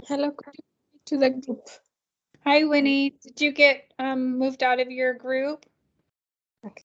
Hello, could you speak to the group? Hi, Winnie. Did you get moved out of your group? Okay.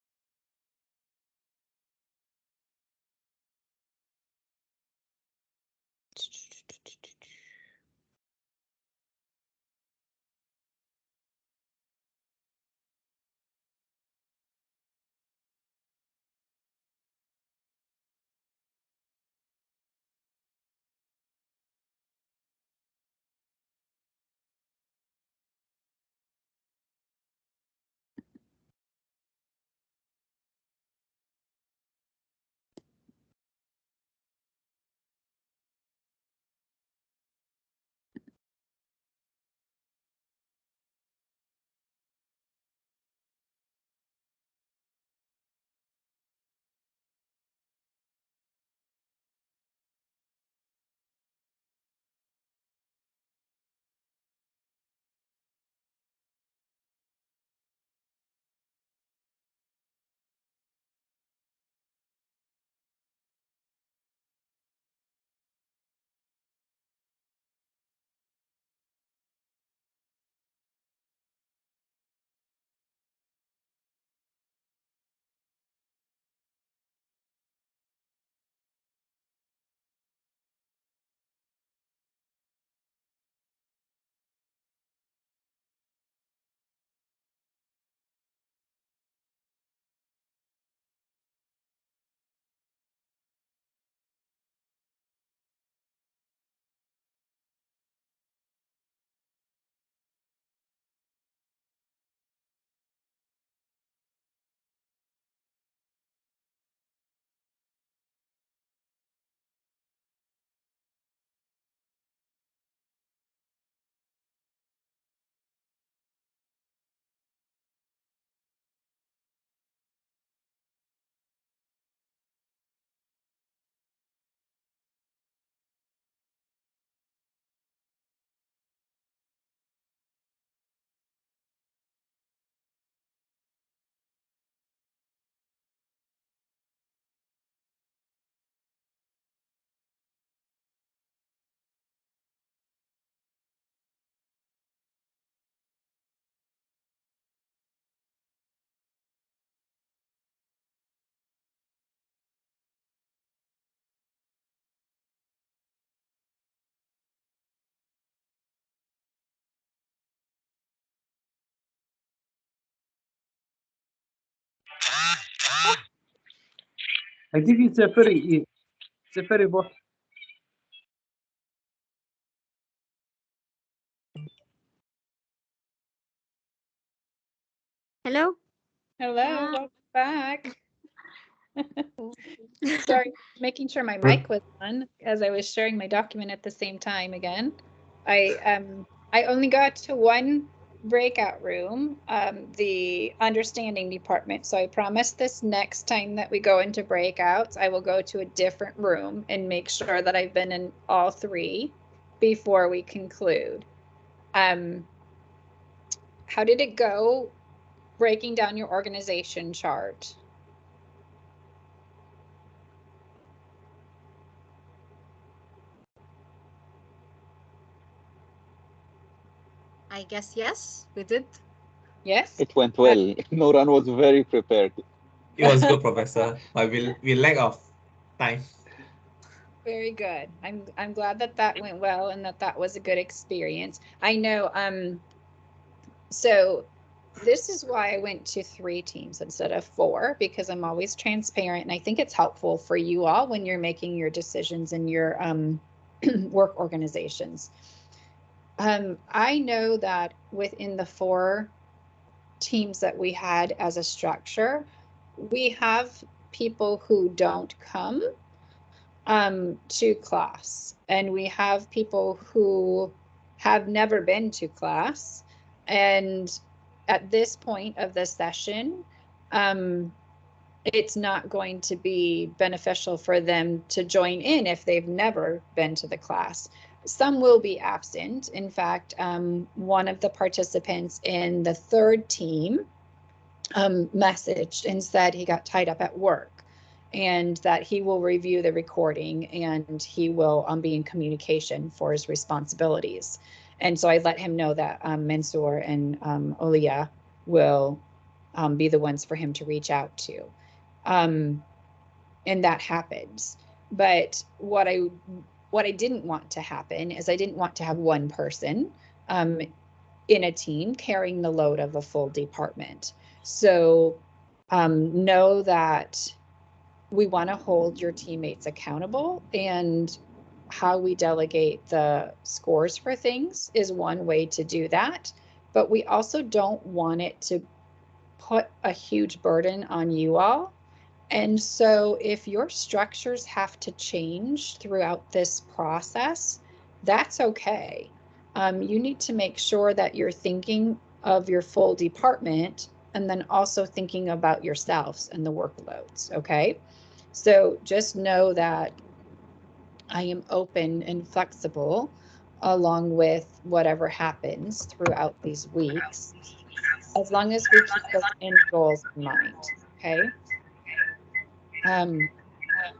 I think it's a very boss. Hello? Hello, welcome back. Sorry, making sure my mic was on as I was sharing my document at the same time again. I only got to one breakout room, the understanding department. So I promised this next time that we go into breakouts, I will go to a different room and make sure that I've been in all three before we conclude. How did it go breaking down your organization chart? I guess yes, we did. Yes? It went well. Noran was very prepared. It was good, Professor, but we lack of time. Very good. I'm glad that that went well and that that was a good experience. I know, so this is why I went to 3 teams instead of 4, because I'm always transparent, and I think it's helpful for you all when you're making your decisions in your work organizations. I know that within the 4 teams that we had as a structure, we have people who don't come to class, and we have people who have never been to class, and at this point of the session, it's not going to be beneficial for them to join in if they've never been to the class. Some will be absent. In fact, one of the participants in the 3rd team messaged and said he got tied up at work. and that he will review the recording and he will be in communication for his responsibilities. And so I let him know that Mansour and Olia will be the ones for him to reach out to. And that happens. But what I didn't want to happen is I didn't want to have one person in a team carrying the load of a full department. So know that we want to hold your teammates accountable, and how we delegate the scores for things is one way to do that. But we also don't want it to put a huge burden on you all. And so if your structures have to change throughout this process, that's okay. You need to make sure that you're thinking of your full department and then also thinking about yourselves and the workloads, okay? So just know that I am open and flexible along with whatever happens throughout these weeks, as long as we keep those end goals in mind, okay?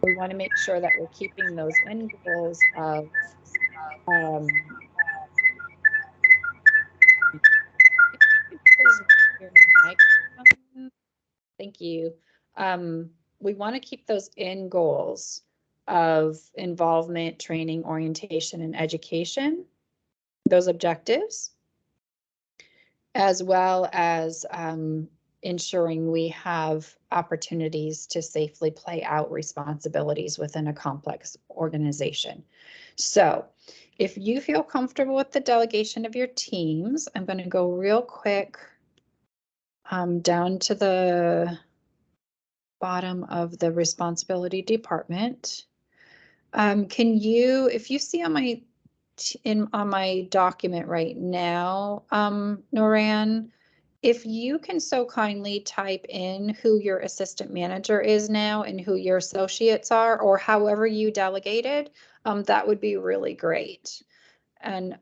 We want to make sure that we're keeping those end goals of thank you. We want to keep those end goals of involvement, training, orientation, and education, those objectives, as well as ensuring we have opportunities to safely play out responsibilities within a complex organization. So if you feel comfortable with the delegation of your teams, I'm going to go real quick down to the bottom of the responsibility department. Can you, if you see on my on my document right now, Noran, if you can so kindly type in who your assistant manager is now and who your associates are, or however you delegated, that would be really great. And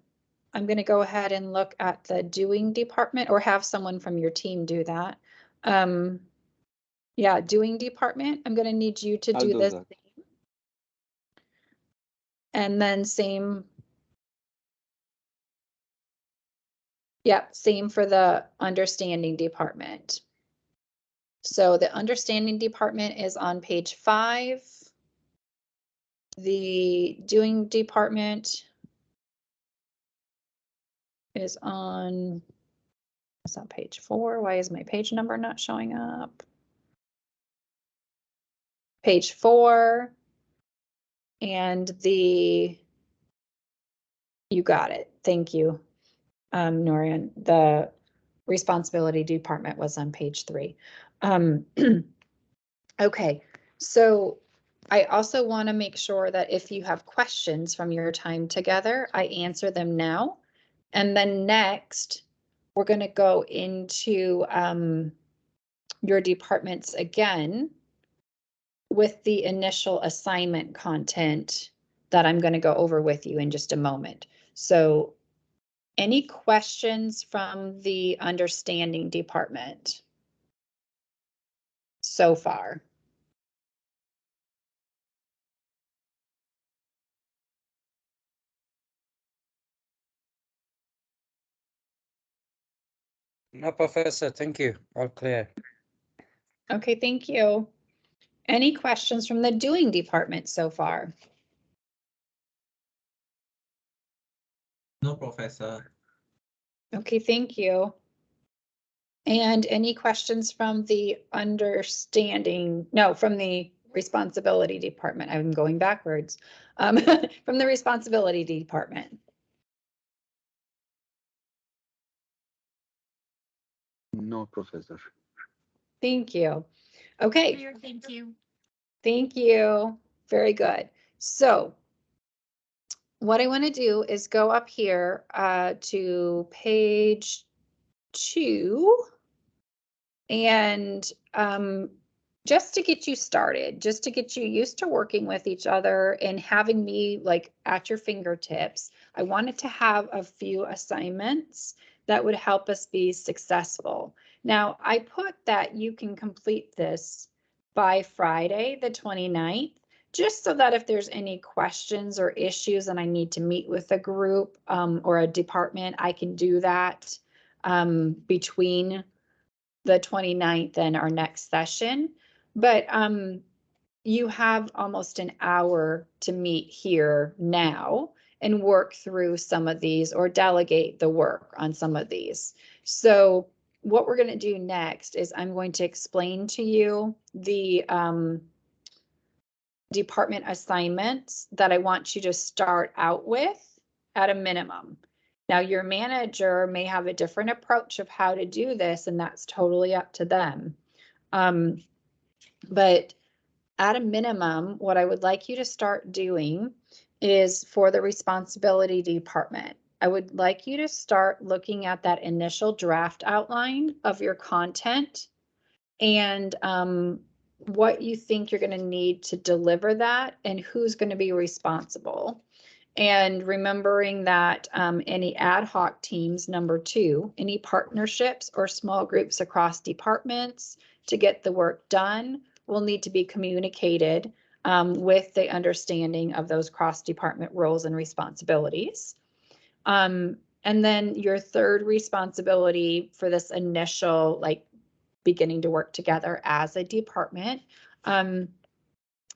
I'm going to go ahead and look at the doing department, or have someone from your team do that. Yeah, doing department, I'm going to need you to do this. And then same. Yep, same for the understanding department. So the understanding department is on page 5. The doing department is on, it's on page 4. Why is my page number not showing up? Page 4. And the, you got it. Thank you, Norian. The responsibility department was on page 3. Okay, so I also want to make sure that if you have questions from your time together, I answer them now. And then next, we're going to go into your departments again with the initial assignment content that I'm going to go over with you in just a moment. So any questions from the understanding department so far? No, Professor, thank you. All clear. Okay, thank you. Any questions from the doing department so far? No, Professor. Okay, thank you. And any questions from the understanding, no, from the responsibility department? I'm going backwards. From the responsibility department. No, Professor. Thank you. Okay. Clear, thank you. Thank you. Very good. So what I want to do is go up here to page 2 and just to get you started, just to get you used to working with each other and having me like at your fingertips, I wanted to have a few assignments that would help us be successful. Now, I put that you can complete this by Friday, the 29th, just so that if there's any questions or issues and I need to meet with a group or a department, I can do that between the 29th and our next session. But you have almost an hour to meet here now and work through some of these or delegate the work on some of these. So what we're going to do next is I'm going to explain to you the department assignments that I want you to start out with at a minimum. Now, your manager may have a different approach of how to do this, and that's totally up to them. But at a minimum, what I would like you to start doing is for the responsibility department. I would like you to start looking at that initial draft outline of your content and what you think you're going to need to deliver that and who's going to be responsible. And remembering that any ad hoc teams, number 2, any partnerships or small groups across departments to get the work done will need to be communicated with the understanding of those cross-department roles and responsibilities. And then your third responsibility for this initial, like, beginning to work together as a department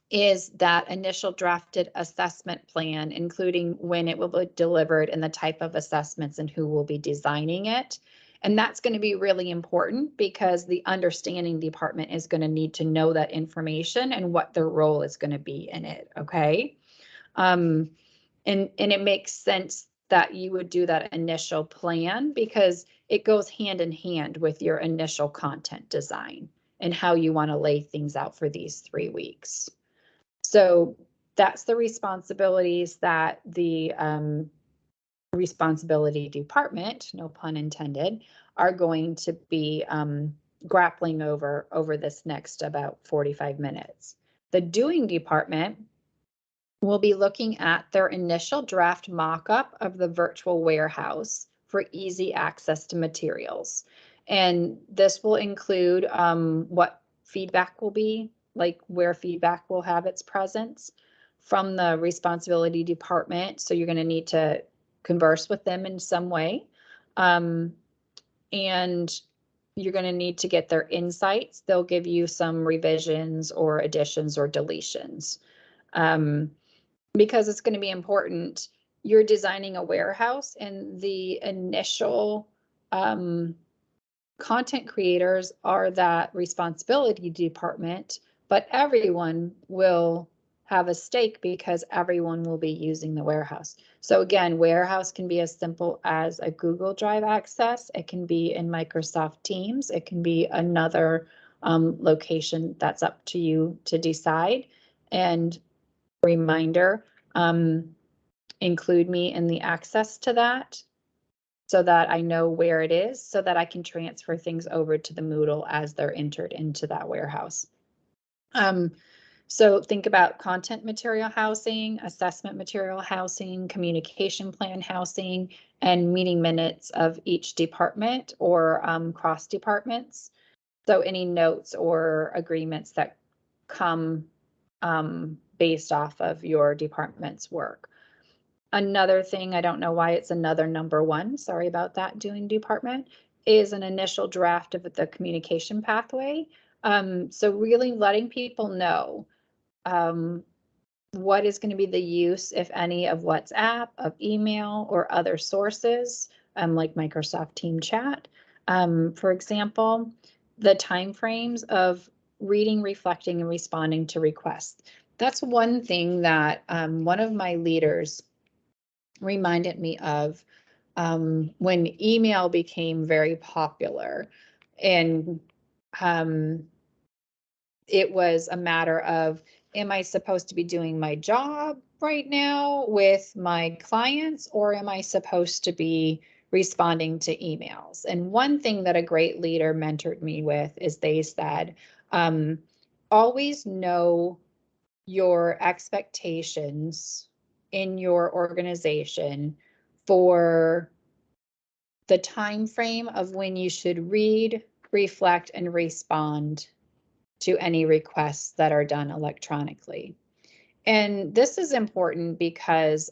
is that initial drafted assessment plan, including when it will be delivered and the type of assessments and who will be designing it. And that's going to be really important because the understanding department is going to need to know that information and what their role is going to be in it. Okay. And it makes sense that you would do that initial plan because it goes hand in hand with your initial content design and how you want to lay things out for these 3 weeks. So that's the responsibilities that the responsibility department, no pun intended, are going to be grappling over this next about 45 minutes. The doing department will be looking at their initial draft mock-up of the virtual warehouse for easy access to materials. And this will include what feedback will be, like where feedback will have its presence from the responsibility department. So you're going to need to converse with them in some way. And you're going to need to get their insights. They'll give you some revisions or additions or deletions. Because it's going to be important. You're designing a warehouse and the initial content creators are that responsibility department, but everyone will have a stake because everyone will be using the warehouse. So again, warehouse can be as simple as a Google Drive access. It can be in Microsoft Teams. It can be another location. That's up to you to decide. And reminder, include me in the access to that so that I know where it is so that I can transfer things over to the Moodle as they're entered into that warehouse. So think about content material housing, assessment material housing, communication plan housing, and meeting minutes of each department or cross departments. So any notes or agreements that come based off of your department's work. Another thing, I don't know why it's another number 1, sorry about that, doing department, is an initial draft of the communication pathway. So really letting people know what is going to be the use, if any, of WhatsApp, of email, or other sources, like Microsoft Team Chat. For example, the timeframes of reading, reflecting, and responding to requests. That's one thing that one of my leaders reminded me of when email became very popular. And it was a matter of, am I supposed to be doing my job right now with my clients, or am I supposed to be responding to emails? And one thing that a great leader mentored me with is they said, always know your expectations in your organization for the time frame of when you should read, reflect, and respond to any requests that are done electronically. And this is important because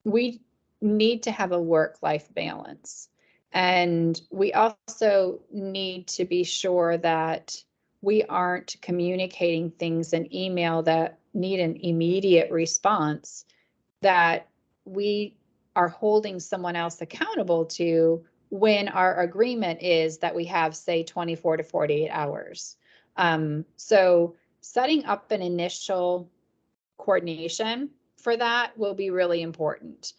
we need to have a work-life balance. And we also need to be sure that we aren't communicating things in email that need an immediate response, that we are holding someone else accountable to when our agreement is that we have, say, 24 to 48 hours. So setting up an initial coordination for that will be really important,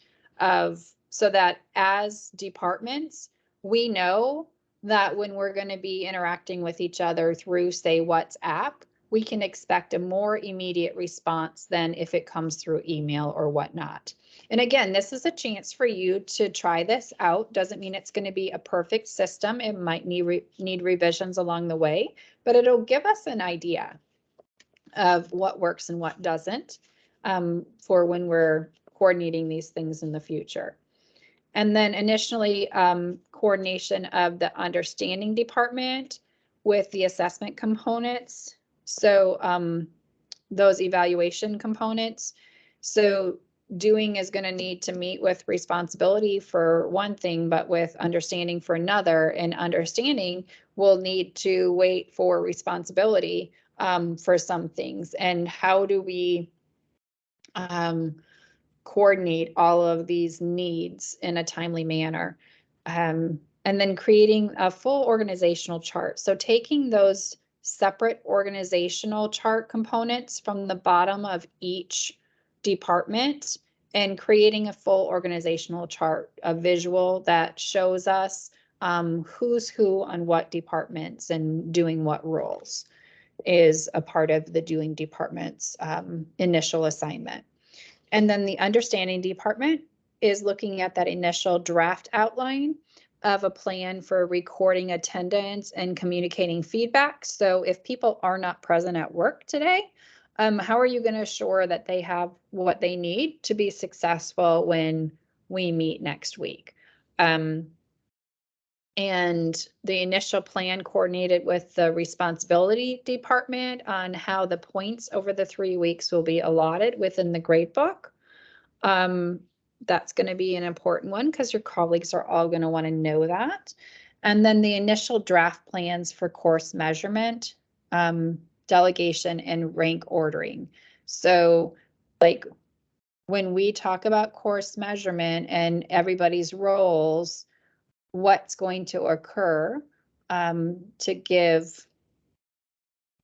so that as departments, we know that when we're going to be interacting with each other through, say, WhatsApp, we can expect a more immediate response than if it comes through email or whatnot. And again, this is a chance for you to try this out. Doesn't mean it's going to be a perfect system. It might need revisions along the way, but it'll give us an idea of what works and what doesn't, for when we're coordinating these things in the future. And then initially, coordination of the understanding department with the assessment components. So those evaluation components. So doing is going to need to meet with responsibility for one thing, but with understanding for another, and understanding will need to wait for responsibility for some things. And how do we coordinate all of these needs in a timely manner? And then creating a full organizational chart. So taking those separate organizational chart components from the bottom of each department and creating a full organizational chart, a visual that shows us who's who on what departments and doing what roles, is a part of the doing department's initial assignment. And then the understanding department is looking at that initial draft outline of a plan for recording attendance and communicating feedback. So if people are not present at work today, how are you going to assure that they have what they need to be successful when we meet next week? And the initial plan coordinated with the responsibility department on how the points over the 3 weeks will be allotted within the grade book. That's going to be an important one because your colleagues are all going to want to know that. And then the initial draft plans for course measurement, delegation, and rank ordering. So like when we talk about course measurement and everybody's roles, what's going to occur, to give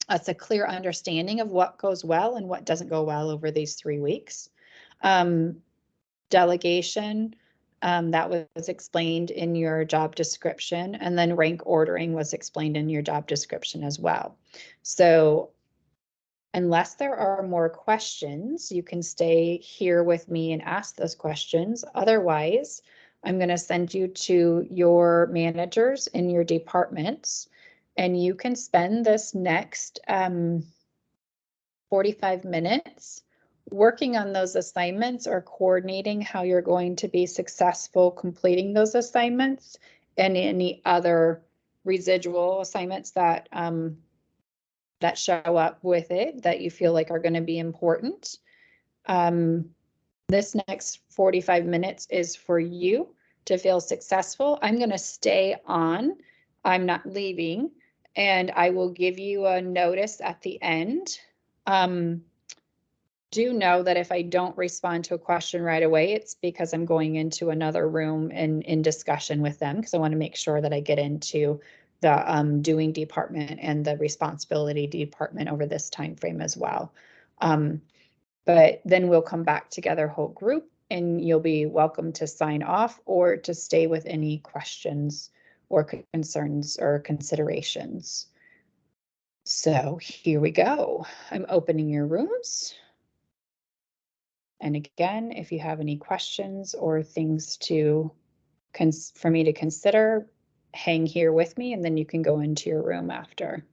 us a clear understanding of what goes well and what doesn't go well over these 3 weeks. Delegation, that was explained in your job description, and then rank ordering was explained in your job description as well. So unless there are more questions, you can stay here with me and ask those questions. Otherwise, I'm going to send you to your managers in your departments, and you can spend this next 45 minutes working on those assignments or coordinating how you're going to be successful completing those assignments and any other residual assignments that that show up with it that you feel like are going to be important. This next 45 minutes is for you to feel successful. I'm going to stay on. I'm not leaving, and I will give you a notice at the end. Do know that if I don't respond to a question right away, it's because I'm going into another room and in discussion with them, because I want to make sure that I get into the doing department and the responsibility department over this time frame as well. But then we'll come back together, whole group, and you'll be welcome to sign off or to stay with any questions or concerns or considerations. So here we go. I'm opening your rooms. And again, if you have any questions or things for me to consider, hang here with me, and then you can go into your room after.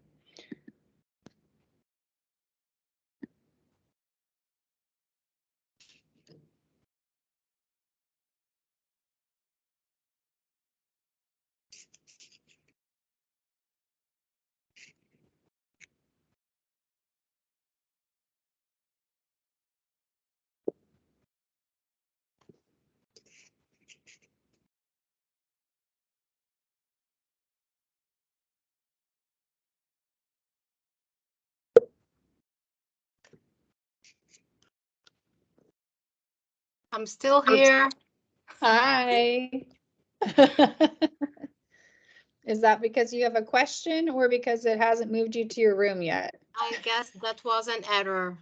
I'm still here. Hi. Is that because you have a question or because it hasn't moved you to your room yet? I guess that was an error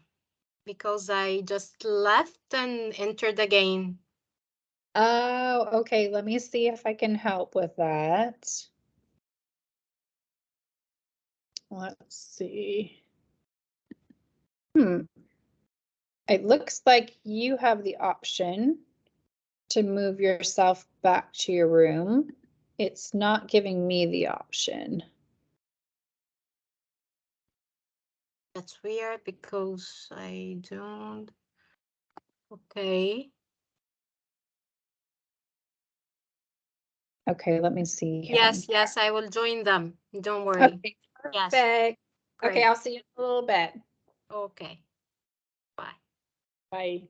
because I just left and entered again. Oh, okay. Let me see if I can help with that. Let's see. It looks like you have the option to move yourself back to your room. It's not giving me the option. That's weird because I don't. Okay. Okay, let me see here. Yes, I will join them. Don't worry. Okay, Yes. perfect. Okay, Great. I'll see you in a little bit. Okay. Bye. Bye.